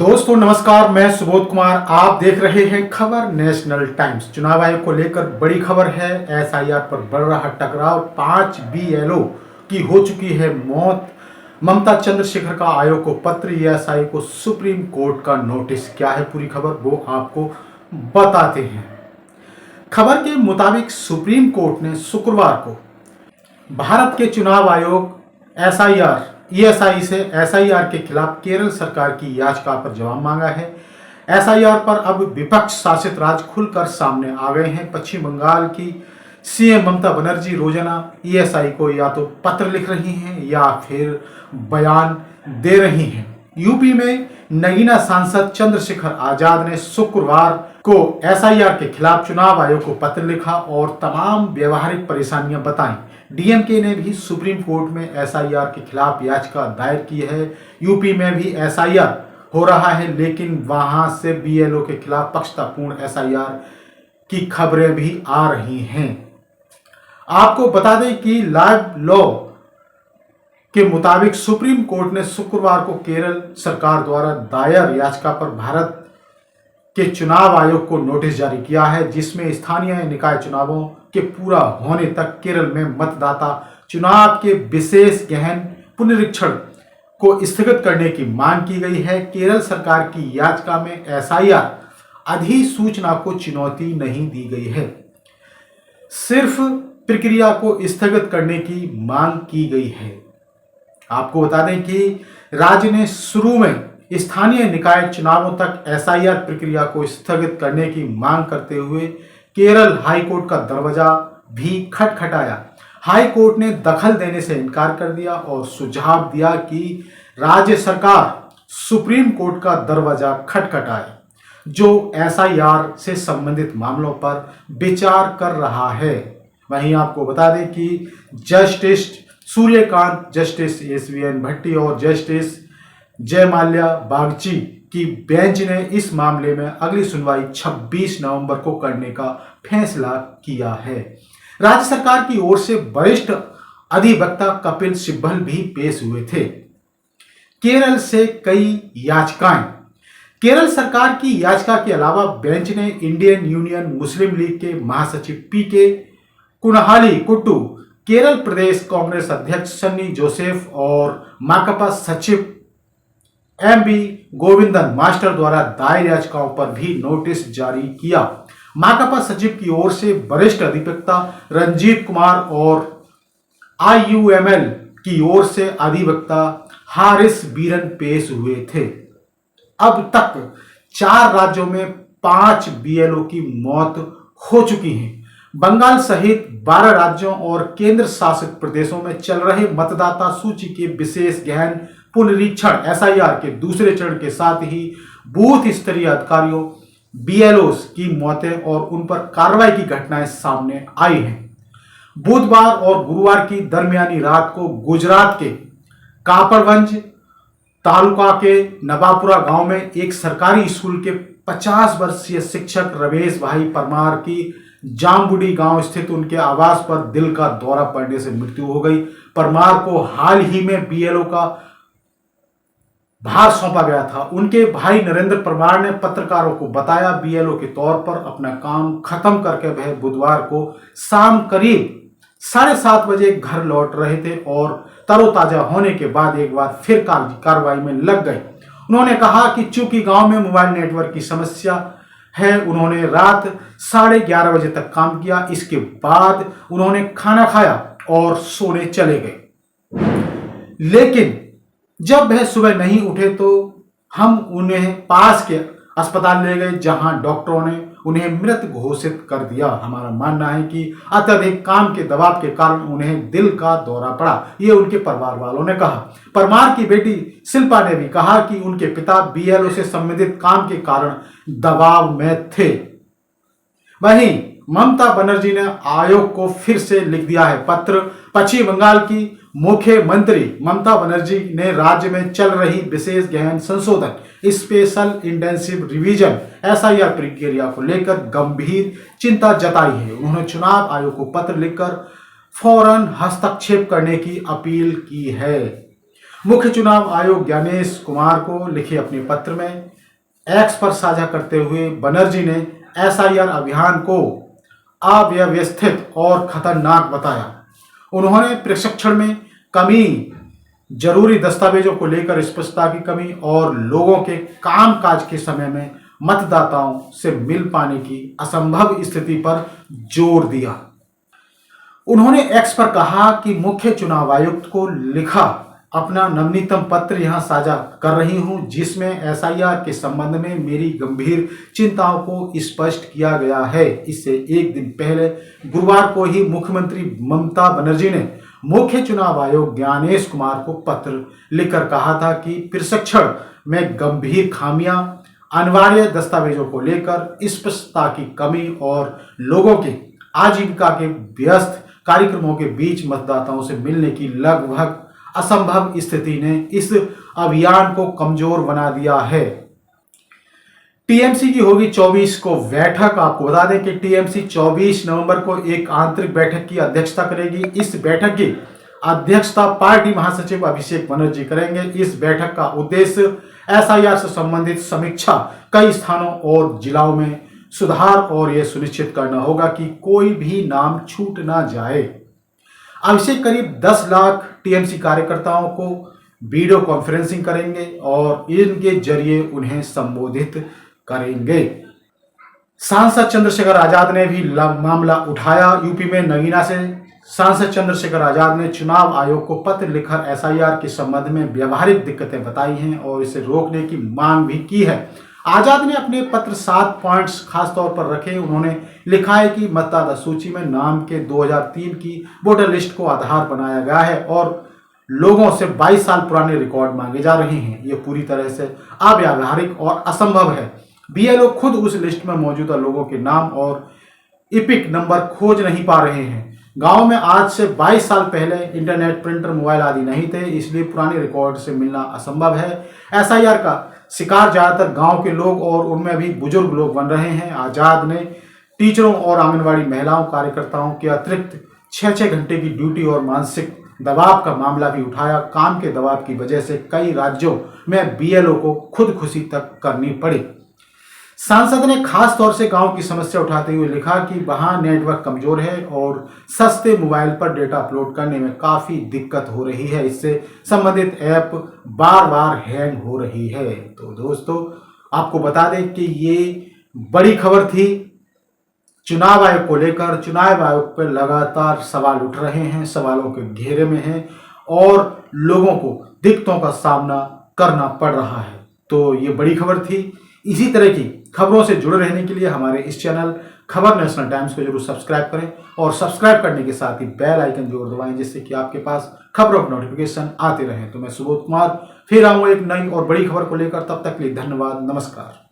दोस्तों नमस्कार, मैं सुबोध कुमार। आप देख रहे हैं खबर नेशनल टाइम्स। चुनाव आयोग को लेकर बड़ी खबर है। एसआईआर पर बढ़ रहा टकराव, 5 बीएलओ की हो चुकी है मौत। ममता चंद्रशेखर का आयोग को पत्र, ईएसआई को सुप्रीम कोर्ट का नोटिस। क्या है पूरी खबर, वो आपको बताते हैं। खबर के मुताबिक सुप्रीम कोर्ट ने शुक्रवार को भारत के चुनाव आयोग ईएसआई से एसआईआर के खिलाफ केरल सरकार की याचिका पर जवाब मांगा है। एसआईआर पर अब विपक्ष शासित राज्य खुलकर सामने आ गए हैं। पश्चिम बंगाल की सीएम ममता बनर्जी रोजाना ईएसआई को या तो पत्र लिख रही हैं या फिर बयान दे रही हैं। यूपी में नगीना सांसद चंद्रशेखर आजाद ने शुक्रवार को एसआईआर के खिलाफ चुनाव आयोग को पत्र लिखा और तमाम व्यवहारिक परेशानियां बताई। डीएमके ने भी सुप्रीम कोर्ट में एसआईआर के खिलाफ याचिका दायर की है। यूपी में भी एसआईआर हो रहा है, लेकिन वहां से बीएलओ के खिलाफ पक्षतापूर्ण एसआईआर की खबरें भी आ रही हैं। आपको बता दें कि लाइव लॉ के मुताबिक सुप्रीम कोर्ट ने शुक्रवार को केरल सरकार द्वारा दायर याचिका पर भारत के चुनाव आयोग को नोटिस जारी किया है, जिसमें स्थानीय निकाय चुनावों के पूरा होने तक केरल में मतदाता चुनाव के विशेष गहन पुनरीक्षण को स्थगित करने की मांग की गई है। केरल सरकार की याचिका में एसआईआर अधिसूचना को चुनौती नहीं दी गई है, सिर्फ प्रक्रिया को स्थगित करने की मांग की गई है। आपको बता दें कि राज्य ने शुरू में स्थानीय निकाय चुनावों तक एसआईआर प्रक्रिया को स्थगित करने की मांग करते हुए केरल हाईकोर्ट का दरवाजा भी खटखटाया। हाईकोर्ट ने दखल देने से इनकार कर दिया और सुझाव दिया कि राज्य सरकार सुप्रीम कोर्ट का दरवाजा खटखटाए, जो एसआईआर से संबंधित मामलों पर विचार कर रहा है। वहीं आपको बता दें कि जस्टिस सूर्यकांत, जस्टिस एसवीएन भट्टी और जस्टिस जयमाल्या बागची की बेंच ने इस मामले में अगली सुनवाई 26 नवंबर को करने का फैसला किया है। राज्य सरकार की ओर से वरिष्ठ अधिवक्ता कपिल सिब्बल भी पेश हुए थे। केरल से कई याचिकाएं। केरल सरकार की याचिका के अलावा बेंच ने इंडियन यूनियन मुस्लिम लीग के महासचिव पीके कुनहाली कुट्टू, केरल प्रदेश कांग्रेस अध्यक्ष सन्नी जोसेफ और माकपा सचिव एमबी गोविंदन मास्टर द्वारा दायर याचिकाओं पर भी नोटिस जारी किया। माकपा सचिव की ओर से वरिष्ठ अधिवक्ता रंजीत कुमार और आईयूएमएल की ओर से अधिवक्ता हारिस बीरन पेश हुए थे। अब तक 4 राज्यों में 5 बीएलओ की मौत हो चुकी है। बंगाल सहित 12 राज्यों और केंद्र शासित प्रदेशों में चल रहे मतदाता सूची के विशेष गहन पुनरीक्षण एसआईआर के दूसरे चरण के साथ ही बूथ स्तरीय अधिकारियों बीएलओस की मौतें और उन पर कार्रवाई की घटनाएं सामने आई हैं। बुधवार और गुरुवार की दरमियानी रात को गुजरात के कापड़गंज तालुका के नवापुरा गांव में एक सरकारी स्कूल के 50 वर्षीय शिक्षक रमेश भाई परमार की जामबुड़ी गांव स्थित उनके आवास पर दिल का दौरा पड़ने से मृत्यु हो गई। परमार को हाल ही में बीएलओ का भार सौंपा गया था। उनके भाई नरेंद्र परमार ने पत्रकारों को बताया, बीएलओ के तौर पर अपना काम खत्म करके वह बुधवार को शाम करीब 7:30 बजे घर लौट रहे थे और तरोताजा होने के बाद एक बार फिर कार्रवाई में लग गए। उन्होंने कहा कि चूंकि गांव में मोबाइल नेटवर्क की समस्या है, उन्होंने रात 11:30 बजे तक काम किया। इसके बाद उन्होंने खाना खाया और सोने चले गए, लेकिन जब वह सुबह नहीं उठे तो हम उन्हें पास के अस्पताल ले गए, जहां डॉक्टरों ने उन्हें मृत घोषित कर दिया। हमारा मानना है कि अत्यधिक काम के दबाव के कारण उन्हें दिल का दौरा पड़ा, ये उनके परिवार वालों ने कहा। परमार की बेटी शिल्पा ने भी कहा कि उनके पिता बीएलओ से संबंधित काम के कारण दबाव में थे। वहीं ममता बनर्जी ने आयोग को फिर से लिख दिया है पत्र। पश्चिम बंगाल की मुख्यमंत्री ममता बनर्जी ने राज्य में चल रही विशेष गहन संशोधन स्पेशल इंटेंसिव रिवीजन एसआईआर प्रक्रिया को लेकर गंभीर चिंता जताई है। उन्होंने चुनाव आयोग को पत्र लिखकर फौरन हस्तक्षेप करने की अपील की है। मुख्य चुनाव आयोग ज्ञानेश कुमार को लिखे अपने पत्र में एक्स पर साझा करते हुए बनर्जी ने एसआईआर अभियान को अव्यवस्थित और खतरनाक बताया। उन्होंने प्रशिक्षण में कमी, जरूरी दस्तावेजों को लेकर स्पष्टता की कमी और लोगों के कामकाज के समय में मतदाताओं से मिल पाने की असंभव स्थिति पर जोर दिया। उन्होंने एक्स पर कहा कि मुख्य चुनाव आयुक्त को लिखा अपना नवीनतम पत्र यहां साझा कर रही हूं, जिसमें एसआईआर के संबंध में मेरी गंभीर चिंताओं को स्पष्ट किया गया है। इससे एक दिन पहले गुरुवार को ही मुख्यमंत्री ममता बनर्जी ने मुख्य चुनाव आयोग ज्ञानेश कुमार को पत्र लिखकर कहा था कि प्रशिक्षण में गंभीर खामियां, अनिवार्य दस्तावेजों को लेकर स्पष्टता की कमी और लोगों के आजीविका के व्यस्त कार्यक्रमों के बीच मतदाताओं से मिलने की लगभग असंभव स्थिति ने इस अभियान को कमजोर बना दिया है। टीएमसी की होगी 24 को बैठक। आपको बता दें कि टीएमसी 24 नवंबर को एक आंतरिक बैठक की अध्यक्षता करेगी। इस बैठक की अध्यक्षता पार्टी महासचिव अभिषेक बनर्जी करेंगे। इस बैठक का उद्देश्य एसआईआर से संबंधित समीक्षा, कई स्थानों और जिलों में सुधार और यह सुनिश्चित करना होगा कि कोई भी नाम छूट ना जाए। अभिषेक करीब 10 लाख टीएमसी कार्यकर्ताओं को वीडियो कॉन्फ्रेंसिंग करेंगे और इनके जरिए उन्हें संबोधित करेंगे। सांसद चंद्रशेखर आजाद ने भी मामला उठाया। यूपी में नगीना से सांसद चंद्रशेखर आजाद ने चुनाव आयोग को पत्र लिखकर एसआईआर के संबंध में व्यवहारिक दिक्कतें बताई हैं और इसे रोकने की मांग भी की है। आजाद ने अपने पत्र 7 पॉइंट्स खास तौर पर रखे। उन्होंने लिखा है कि मतदाता सूची में नाम के 2003 की वोटर लिस्ट को आधार बनाया गया है और लोगों से 22 साल पुराने रिकॉर्ड मांगे जा रहे हैं। ये पूरी तरह से अव्यावहारिक और असंभव है। बीएलओ खुद उस लिस्ट में मौजूदा लोगों के नाम और इपिक नंबर खोज नहीं पा रहे हैं। गांव में आज से 22 साल पहले इंटरनेट, प्रिंटर, मोबाइल आदि नहीं थे, इसलिए पुराने रिकॉर्ड से मिलना असंभव है। एसआईआर का शिकार ज्यादातर गांव के लोग और उनमें भी बुजुर्ग लोग बन रहे हैं। आजाद ने टीचरों और आंगनवाड़ी महिलाओं कार्यकर्ताओं के अतिरिक्त 6-6 घंटे की ड्यूटी और मानसिक दबाव का मामला भी उठाया। काम के दबाव की वजह से कई राज्यों में बीएलओ को खुदकुशी तक करनी पड़ी। सांसद ने खास तौर से गांव की समस्या उठाते हुए लिखा कि वहां नेटवर्क कमजोर है और सस्ते मोबाइल पर डेटा अपलोड करने में काफी दिक्कत हो रही है। इससे संबंधित ऐप बार बार हैंग हो रही है। तो दोस्तों, आपको बता दें कि ये बड़ी खबर थी चुनाव आयोग को लेकर। चुनाव आयोग पर लगातार सवाल उठ रहे हैं, सवालों के घेरे में हैं और लोगों को दिक्कतों का सामना करना पड़ रहा है। तो ये बड़ी खबर थी। इसी तरह की खबरों से जुड़े रहने के लिए हमारे इस चैनल खबर नेशनल टाइम्स को जरूर सब्सक्राइब करें और सब्सक्राइब करने के साथ ही बेल आइकन जरूर दबाएं, जिससे कि आपके पास खबरों के नोटिफिकेशन आते रहें। तो मैं सुबोध कुमार फिर आऊंगा एक नई और बड़ी खबर को लेकर। तब तक के लिए धन्यवाद, नमस्कार।